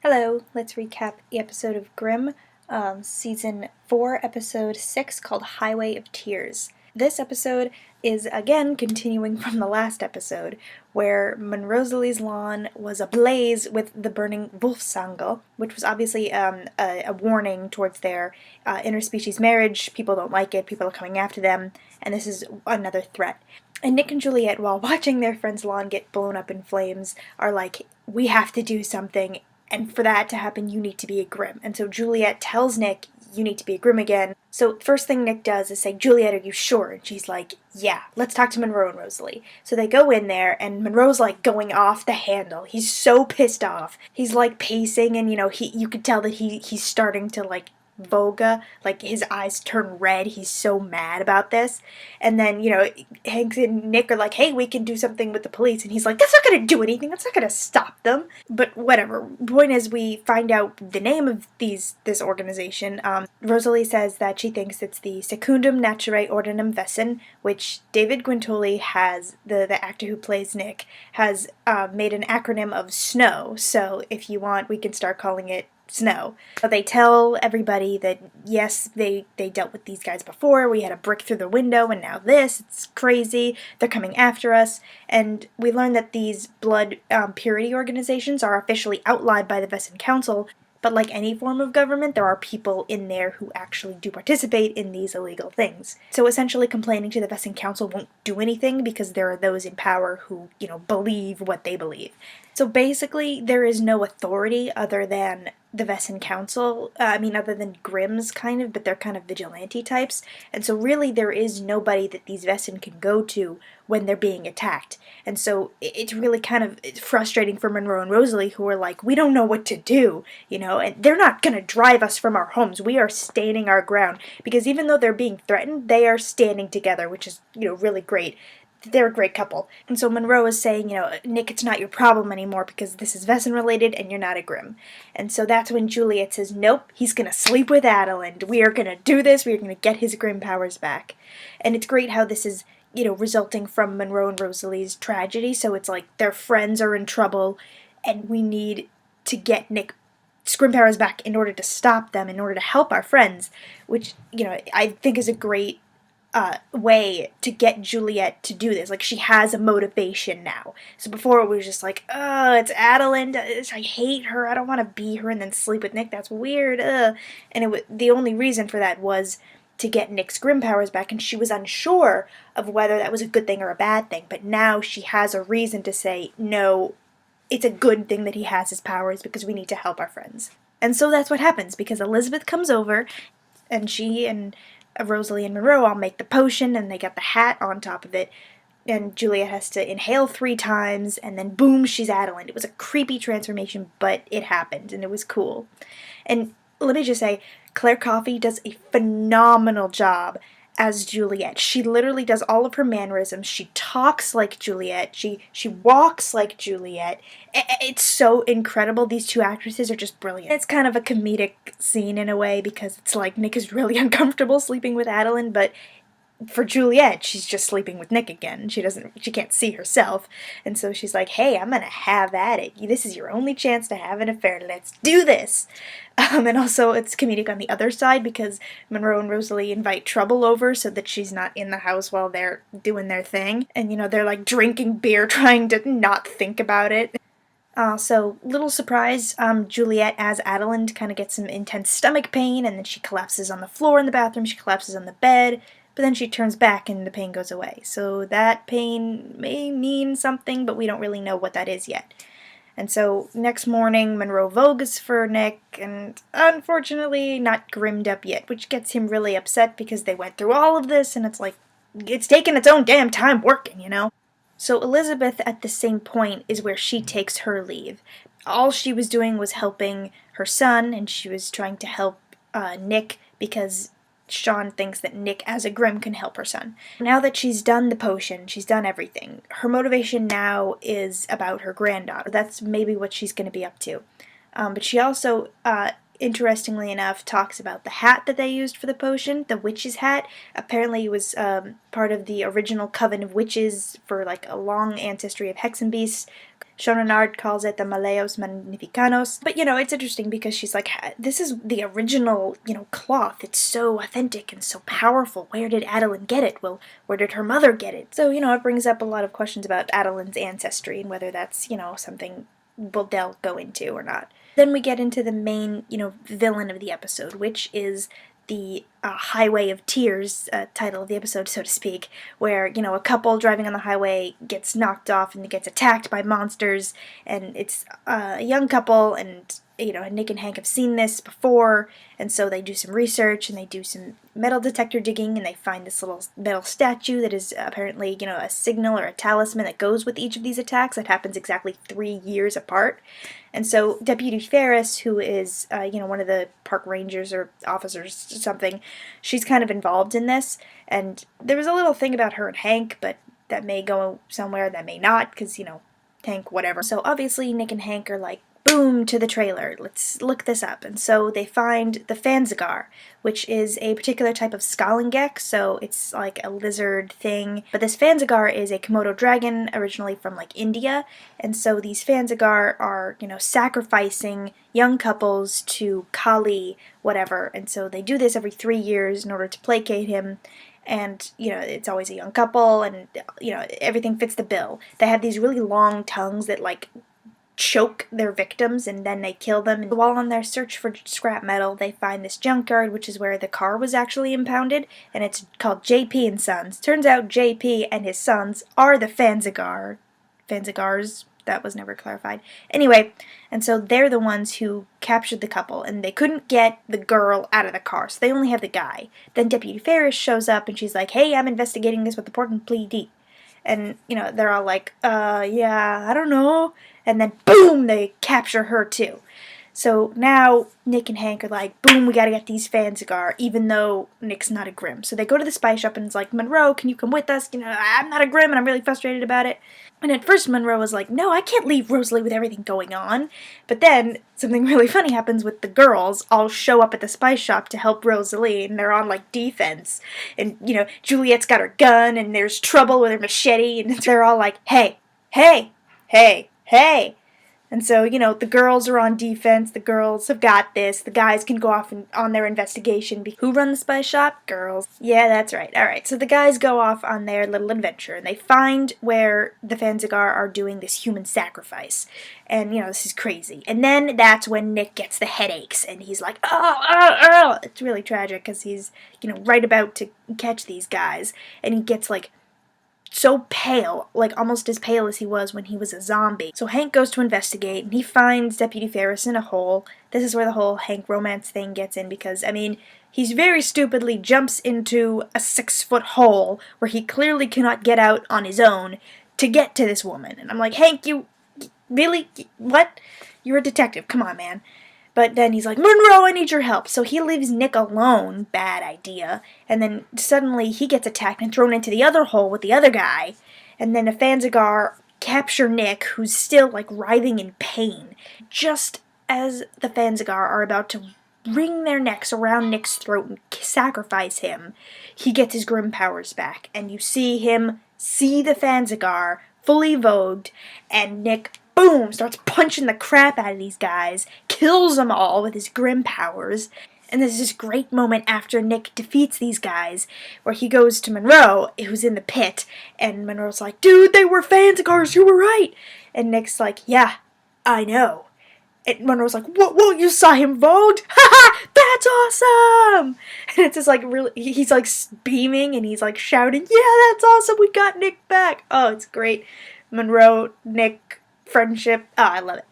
Hello, let's recap the episode of Grimm, Season 4, Episode 6, called Highway of Tears. This episode is again continuing from the last episode, where Monrosalie's lawn was ablaze with the burning Wolfsangel, which was obviously a warning towards their interspecies marriage. People don't like it, people are coming after them, and this is another threat. And Nick and Juliet, while watching their friend's lawn get blown up in flames, are like, we have to do something, and for that to happen, you need to be a Grimm. And so Juliet tells Nick, you need to be a Grimm again. So first thing Nick does is say, Juliet, are you sure? And she's like, yeah, let's talk to Monroe and Rosalie. So they go in there, and Monroe's like going off the handle. He's so pissed off. He's like pacing, and you could tell that he's starting to like Volga, like his eyes turn red. He's so mad about this. And then, Hank and Nick are like, hey, we can do something with the police. And he's like, that's not going to do anything. That's not going to stop them. But whatever. Point is, we find out the name of this organization. Rosalie says that she thinks it's the Secundum Naturae Ordinum Wesen, which David Guintoli has, the actor who plays Nick, has made an acronym of SNOW. So if you want, we can start calling it Snow. So they tell everybody that, yes, they dealt with these guys before, we had a brick through the window, and now this, it's crazy, they're coming after us, and we learn that these blood purity organizations are officially outlawed by the Wesen Council, but like any form of government, there are people in there who actually do participate in these illegal things. So essentially complaining to the Wesen Council won't do anything because there are those in power who, believe what they believe. So basically, there is no authority other than the Wesen Council, other than Grimm's kind of, but they're kind of vigilante types, and so really there is nobody that these Wesen can go to when they're being attacked. And so it's really kind of frustrating for Monroe and Rosalie, who are like, we don't know what to do, and they're not gonna drive us from our homes. We are standing our ground, because even though they're being threatened, they are standing together, which is, really great. They're a great couple. And so Monroe is saying, Nick, it's not your problem anymore because this is Wesen related and you're not a Grimm. And so that's when Juliet says, nope, he's gonna sleep with Adelind. We are gonna do this. We are gonna get his Grimm powers back. And it's great how this is, resulting from Monroe and Rosalie's tragedy. So it's like their friends are in trouble and we need to get Nick's Grimm powers back in order to stop them, in order to help our friends, which, I think is a great way to get Juliet to do this. Like, she has a motivation now. So before it was just like, oh, it's Adelind, I hate her, I don't want to be her and then sleep with Nick, that's weird, And the only reason for that was to get Nick's Grimm powers back, and she was unsure of whether that was a good thing or a bad thing, but now she has a reason to say, no, it's a good thing that he has his powers because we need to help our friends. And so that's what happens, because Elizabeth comes over, and she and Rosalie and Monroe all make the potion, and they got the hat on top of it, and Juliet has to inhale 3 times, and then boom, she's Adelind. It was a creepy transformation, but it happened, and it was cool. And let me just say, Claire Coffey does a phenomenal job as Juliet. She literally does all of her mannerisms. She talks like Juliet. She walks like Juliet. It's so incredible. These two actresses are just brilliant. It's kind of a comedic scene in a way because it's like Nick is really uncomfortable sleeping with Adelind, but for Juliet, she's just sleeping with Nick again. She can't see herself. And so she's like, hey, I'm gonna have at it. This is your only chance to have an affair. Let's do this. And also it's comedic on the other side because Monroe and Rosalie invite trouble over so that she's not in the house while they're doing their thing. And, they're like drinking beer trying to not think about it. So, little surprise, Juliet as Adelind kind of gets some intense stomach pain, and then she collapses on the floor in the bathroom, she collapses on the bed, but then she turns back and the pain goes away. So that pain may mean something, but we don't really know what that is yet. And so next morning, Monroe vogues for Nick, and unfortunately not grimmed up yet, which gets him really upset because they went through all of this, and it's like, it's taking its own damn time working, So Elizabeth, at the same point, is where she takes her leave. All she was doing was helping her son, and she was trying to help Nick because Sean thinks that Nick as a Grimm can help her son. Now that she's done the potion, she's done everything, her motivation now is about her granddaughter. That's maybe what she's going to be up to. But she also, interestingly enough, talks about the hat that they used for the potion, the witch's hat. Apparently it was part of the original coven of witches for like a long ancestry of Hexenbeasts. Sean Renard calls it the Maleos Magnificanos. But, it's interesting because she's like, this is the original, cloth. It's so authentic and so powerful. Where did Adeline get it? Well, where did her mother get it? So, it brings up a lot of questions about Adeline's ancestry and whether that's, something they'll go into or not. Then we get into the main, villain of the episode, which is the Highway of Tears title of the episode, so to speak, where, a couple driving on the highway gets knocked off and gets attacked by monsters, and it's a young couple, and, Nick and Hank have seen this before, and so they do some research, and they do some metal detector digging, and they find this little metal statue that is apparently, a signal or a talisman that goes with each of these attacks that happens exactly 3 years apart. And so Deputy Ferris, who is, one of the park rangers or officers or something, she's kind of involved in this. And there was a little thing about her and Hank, but that may go somewhere, that may not, because, Hank, whatever. So obviously Nick and Hank are like, boom, to the trailer. Let's look this up. And so they find the Fanzagar, which is a particular type of Skalangek, so it's like a lizard thing. But this Fanzagar is a Komodo dragon, originally from like India, and so these Fanzagar are, sacrificing young couples to Kali, whatever, and so they do this every 3 years in order to placate him. And, it's always a young couple, and, everything fits the bill. They have these really long tongues that, like, choke their victims, and then they kill them. And while on their search for scrap metal, they find this junkyard, which is where the car was actually impounded, and it's called JP and Sons. Turns out JP and his sons are the Fanzagars. That was never clarified. Anyway, and so they're the ones who captured the couple, and they couldn't get the girl out of the car, so they only have the guy. Then Deputy Ferris shows up, and she's like, hey, I'm investigating this with the Prtland PD. And, they're all like, yeah, I don't know. And then, boom, they capture her too. So now Nick and Hank are like, boom, we gotta get these Fanzagar, even though Nick's not a Grimm. So they go to the spy shop and it's like, Monroe, can you come with us? I'm not a Grimm and I'm really frustrated about it. And at first Monroe was like, no, I can't leave Rosalie with everything going on. But then something really funny happens with the girls all show up at the spy shop to help Rosalie, and they're on like defense. And, Juliet's got her gun and there's trouble with her machete, and they're all like, hey, hey, hey, hey. And so, the girls are on defense, the girls have got this, the guys can go off on their investigation. Who run the spy shop? Girls. Yeah, that's right. Alright, so the guys go off on their little adventure, and they find where the Fanzagar are doing this human sacrifice. And, this is crazy. And then that's when Nick gets the headaches, and he's like, oh. It's really tragic, because he's, right about to catch these guys, and he gets, like, so pale, like almost as pale as he was when he was a zombie. So Hank goes to investigate, and he finds Deputy Ferris in a hole. This is where the whole Hank romance thing gets in, because, he very stupidly jumps into a 6-foot hole where he clearly cannot get out on his own to get to this woman. And I'm like, Hank, you really? What? You're a detective. Come on, man. But then he's like, Monroe, I need your help. So he leaves Nick alone. Bad idea. And then suddenly he gets attacked and thrown into the other hole with the other guy. And then the Fanzagar capture Nick, who's still, like, writhing in pain. Just as the Fanzagar are about to wring their necks around Nick's throat and sacrifice him, he gets his Grimm powers back. And you see him see the Fanzagar fully vogued, and Nick, boom, starts punching the crap out of these guys, kills them all with his Grimm powers. And there's this great moment after Nick defeats these guys where he goes to Monroe, who's in the pit, and Monroe's like, dude, they were Fanzagars, you were right. And Nick's like, yeah, I know. And Monroe's like, whoa, you saw him vogued? Ha! That's awesome! And it's just like, really, he's like beaming and he's like shouting, yeah, that's awesome, we got Nick back. Oh, it's great. Monroe, Nick, friendship. Oh, I love it.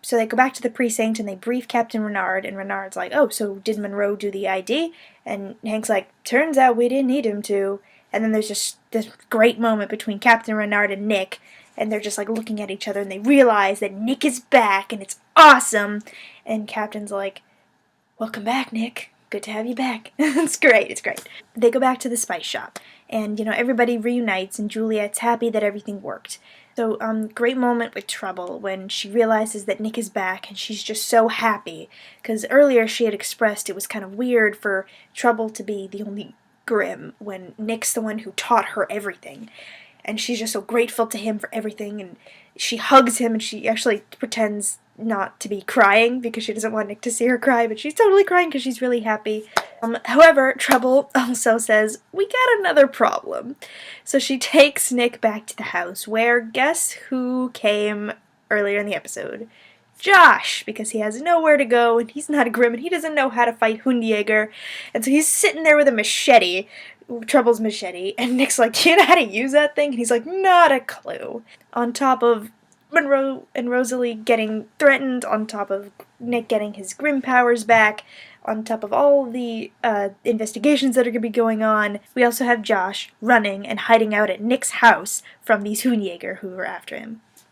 So they go back to the precinct and they brief Captain Renard, and Renard's like, oh, so did Monroe do the ID? And Hank's like, turns out we didn't need him to. And then there's just this great moment between Captain Renard and Nick, and they're just like looking at each other, and they realize that Nick is back and it's awesome. And Captain's like, welcome back, Nick. Good to have you back. It's great, it's great. They go back to the spice shop, and, everybody reunites, and Juliet's happy that everything worked. So, great moment with Trouble when she realizes that Nick is back, and she's just so happy, because earlier she had expressed it was kind of weird for Trouble to be the only Grimm when Nick's the one who taught her everything. And she's just so grateful to him for everything, and she hugs him, and she actually pretends not to be crying because she doesn't want Nick to see her cry, but she's totally crying because she's really happy. However, Trouble also says, "We got another problem." So she takes Nick back to the house, where guess who came earlier in the episode? Josh, because he has nowhere to go, and he's not a Grimm, and he doesn't know how to fight Hundjäger, and so he's sitting there with a machete, Trouble's machete, and Nick's like, "Do you know how to use that thing?" And he's like, "Not a clue." On top of Monroe and Rosalie getting threatened, on top of Nick getting his Grimm powers back, on top of all the investigations that are going to be going on, we also have Josh running and hiding out at Nick's house from these Hundjäger who were after him.